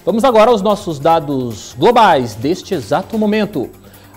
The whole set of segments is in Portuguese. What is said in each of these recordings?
Vamos agora aos nossos dados globais deste exato momento.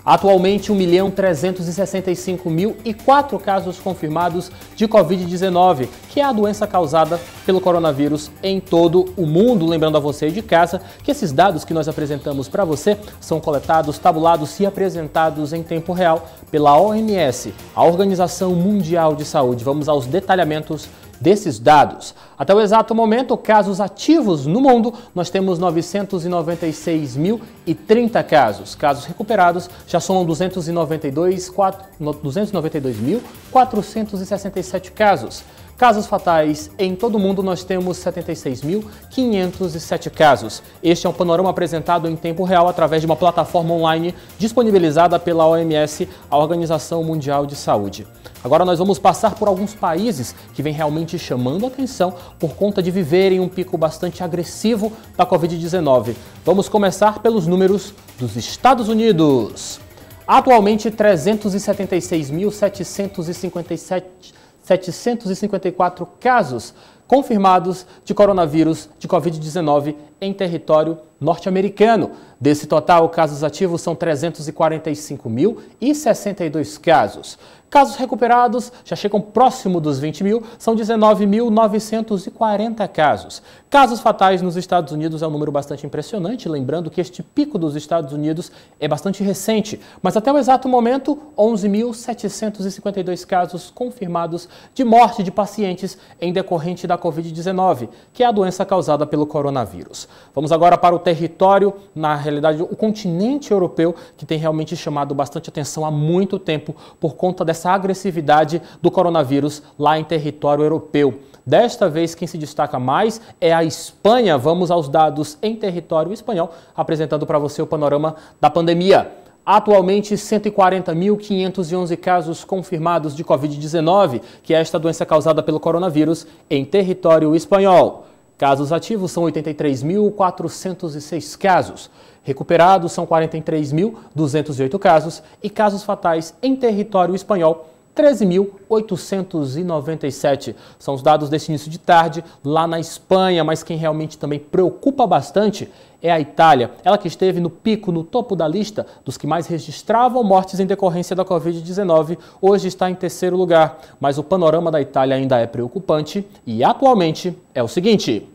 Atualmente, 1.365.004 casos confirmados de Covid-19, que é a doença causada pelo coronavírus em todo o mundo. Lembrando a você de casa que esses dados que nós apresentamos para você são coletados, tabulados e apresentados em tempo real pela OMS, a Organização Mundial de Saúde. Vamos aos detalhamentos desses dados. Até o exato momento, casos ativos no mundo, nós temos 996.030 casos. Casos recuperados já somam 292.467 casos. Casos fatais em todo o mundo, nós temos 76.507 casos. Este é um panorama apresentado em tempo real através de uma plataforma online disponibilizada pela OMS, a Organização Mundial de Saúde. Agora nós vamos passar por alguns países que vêm realmente chamando a atenção por conta de viverem um pico bastante agressivo da Covid-19. Vamos começar pelos números dos Estados Unidos. Atualmente, 376.754 casos confirmados de coronavírus de Covid-19 em território norte-americano. Desse total, casos ativos são 345.062 casos. Casos recuperados já chegam próximo dos 20 mil, são 19.940 casos. Casos fatais nos Estados Unidos é um número bastante impressionante, lembrando que este pico dos Estados Unidos é bastante recente, mas até o exato momento, 11.752 casos confirmados de morte de pacientes em decorrente da Covid-19, que é a doença causada pelo coronavírus. Vamos agora para o território, na realidade, o continente europeu, que tem realmente chamado bastante atenção há muito tempo por conta dessa agressividade do coronavírus lá em território europeu. Desta vez, quem se destaca mais é a Espanha. Vamos aos dados em território espanhol, apresentando para você o panorama da pandemia. Atualmente, 140.511 casos confirmados de Covid-19, que é esta doença causada pelo coronavírus, em território espanhol. Casos ativos são 83.406 casos. Recuperados são 43.208 casos e casos fatais em território espanhol, 13.897. São os dados desse início de tarde lá na Espanha, mas quem realmente também preocupa bastante é a Itália. Ela que esteve no pico, no topo da lista dos que mais registravam mortes em decorrência da Covid-19, hoje está em terceiro lugar. Mas o panorama da Itália ainda é preocupante e atualmente é o seguinte: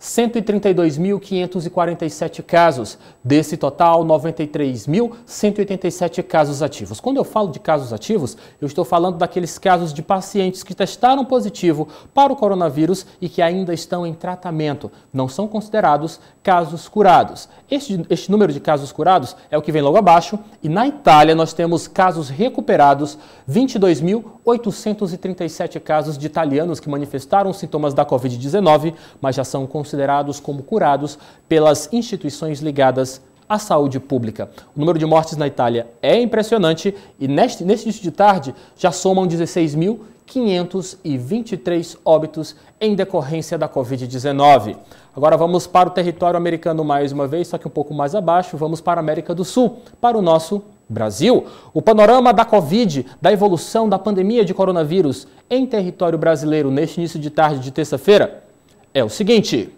132.547 casos. Desse total, 93.187 casos ativos. Quando eu falo de casos ativos, eu estou falando daqueles casos de pacientes que testaram positivo para o coronavírus e que ainda estão em tratamento. Não são considerados casos curados. Este número de casos curados é o que vem logo abaixo. E na Itália, nós temos casos recuperados, 22.837 casos de italianos que manifestaram sintomas da Covid-19, mas já são considerados como curados pelas instituições ligadas à saúde pública. O número de mortes na Itália é impressionante e neste início de tarde já somam 16.523 óbitos em decorrência da Covid-19. Agora vamos para o território americano mais uma vez, só que um pouco mais abaixo, vamos para a América do Sul, para o nosso Brasil. O panorama da Covid, da evolução da pandemia de coronavírus em território brasileiro neste início de tarde de terça-feira é o seguinte: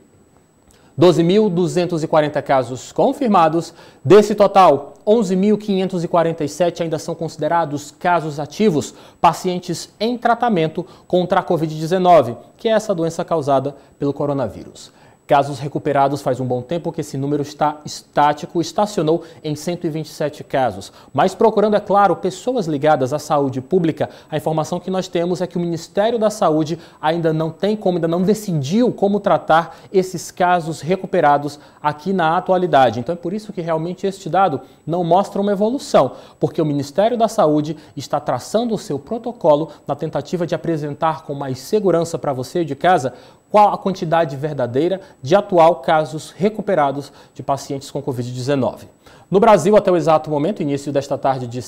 12.240 casos confirmados. Desse total, 11.547 ainda são considerados casos ativos, pacientes em tratamento contra a Covid-19, que é essa doença causada pelo coronavírus. Casos recuperados faz um bom tempo que esse número está estático, estacionou em 127 casos. Mas procurando, é claro, pessoas ligadas à saúde pública, a informação que nós temos é que o Ministério da Saúde ainda não decidiu como tratar esses casos recuperados aqui na atualidade. Então é por isso que realmente este dado não mostra uma evolução, porque o Ministério da Saúde está traçando o seu protocolo na tentativa de apresentar com mais segurança para você de casa qual a quantidade verdadeira de atual casos recuperados de pacientes com Covid-19. No Brasil, até o exato momento, início desta tarde de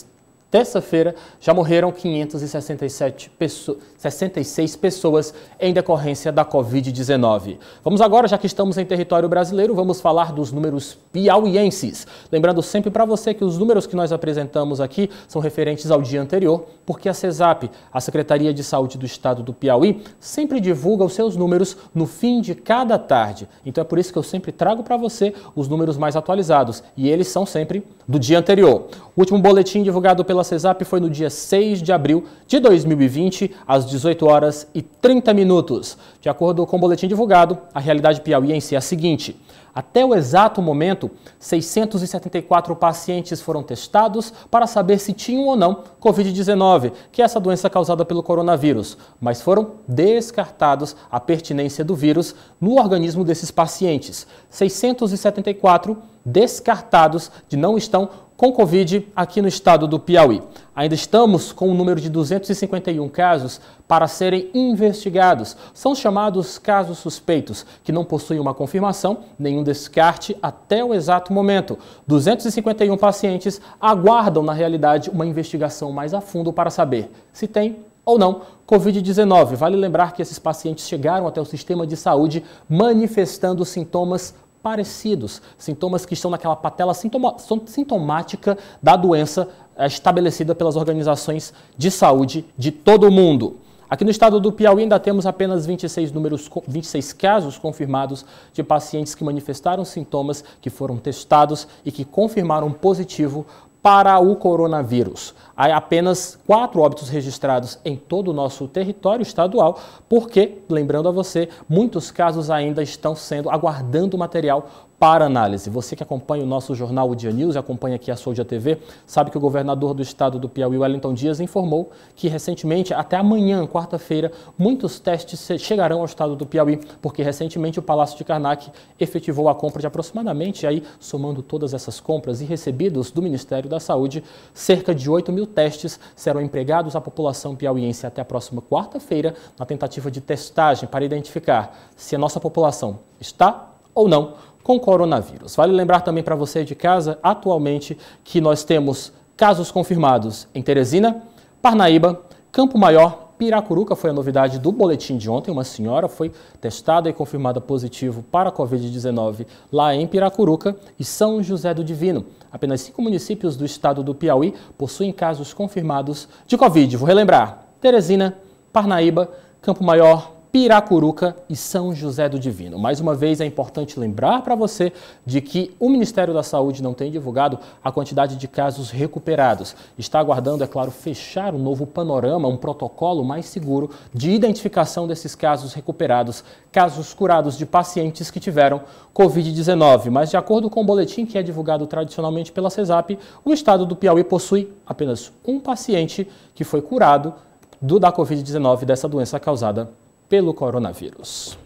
terça-feira, já morreram 566 pessoas em decorrência da Covid-19. Vamos agora, já que estamos em território brasileiro, vamos falar dos números piauienses. Lembrando sempre para você que os números que nós apresentamos aqui são referentes ao dia anterior, porque a CESAP, a Secretaria de Saúde do Estado do Piauí, sempre divulga os seus números no fim de cada tarde. Então é por isso que eu sempre trago para você os números mais atualizados, e eles são sempre do dia anterior. O último boletim divulgado pela CESAP foi no dia 6 de abril de 2020, às 18 horas e 30 minutos. De acordo com o boletim divulgado, a realidade piauiense é a seguinte: até o exato momento, 674 pacientes foram testados para saber se tinham ou não Covid-19, que é essa doença causada pelo coronavírus, mas foram descartados a pertinência do vírus no organismo desses pacientes. 674 descartados de não estão com Covid aqui no estado do Piauí. Ainda estamos com o número de 251 casos para serem investigados. São chamados casos suspeitos, que não possuem uma confirmação, nenhum descarte até o exato momento. 251 pacientes aguardam, na realidade, uma investigação mais a fundo para saber se tem ou não Covid-19. Vale lembrar que esses pacientes chegaram até o sistema de saúde manifestando sintomas parecidos, sintomas que estão naquela patela sintomática da doença estabelecida pelas organizações de saúde de todo o mundo. Aqui no estado do Piauí ainda temos apenas 26 casos confirmados de pacientes que manifestaram sintomas, que foram testados e que confirmaram positivo para o coronavírus. Há apenas 4 óbitos registrados em todo o nosso território estadual, porque, lembrando a você, muitos casos ainda estão aguardando material para análise. Você que acompanha o nosso jornal O Dia News e acompanha aqui a Soldia TV, sabe que o governador do estado do Piauí, Wellington Dias, informou que recentemente, até amanhã, quarta-feira, muitos testes chegarão ao estado do Piauí, porque recentemente o Palácio de Karnak efetivou a compra de aproximadamente, aí, somando todas essas compras e recebidos do Ministério da Saúde, cerca de 8 mil testes serão empregados à população piauiense até a próxima quarta-feira, na tentativa de testagem para identificar se a nossa população está ou não com coronavírus. Vale lembrar também para você de casa, atualmente, que nós temos casos confirmados em Teresina, Parnaíba, Campo Maior, Piracuruca foi a novidade do boletim de ontem. Uma senhora foi testada e confirmada positivo para a Covid-19 lá em Piracuruca e São José do Divino. Apenas 5 municípios do estado do Piauí possuem casos confirmados de Covid. Vou relembrar: Teresina, Parnaíba, Campo Maior, Piracuruca e São José do Divino. Mais uma vez, é importante lembrar para você de que o Ministério da Saúde não tem divulgado a quantidade de casos recuperados. Está aguardando, é claro, fechar um novo panorama, um protocolo mais seguro de identificação desses casos recuperados, casos curados de pacientes que tiveram Covid-19. Mas, de acordo com o boletim que é divulgado tradicionalmente pela CESAP, o estado do Piauí possui apenas um paciente que foi curado da Covid-19, dessa doença causada pelo coronavírus.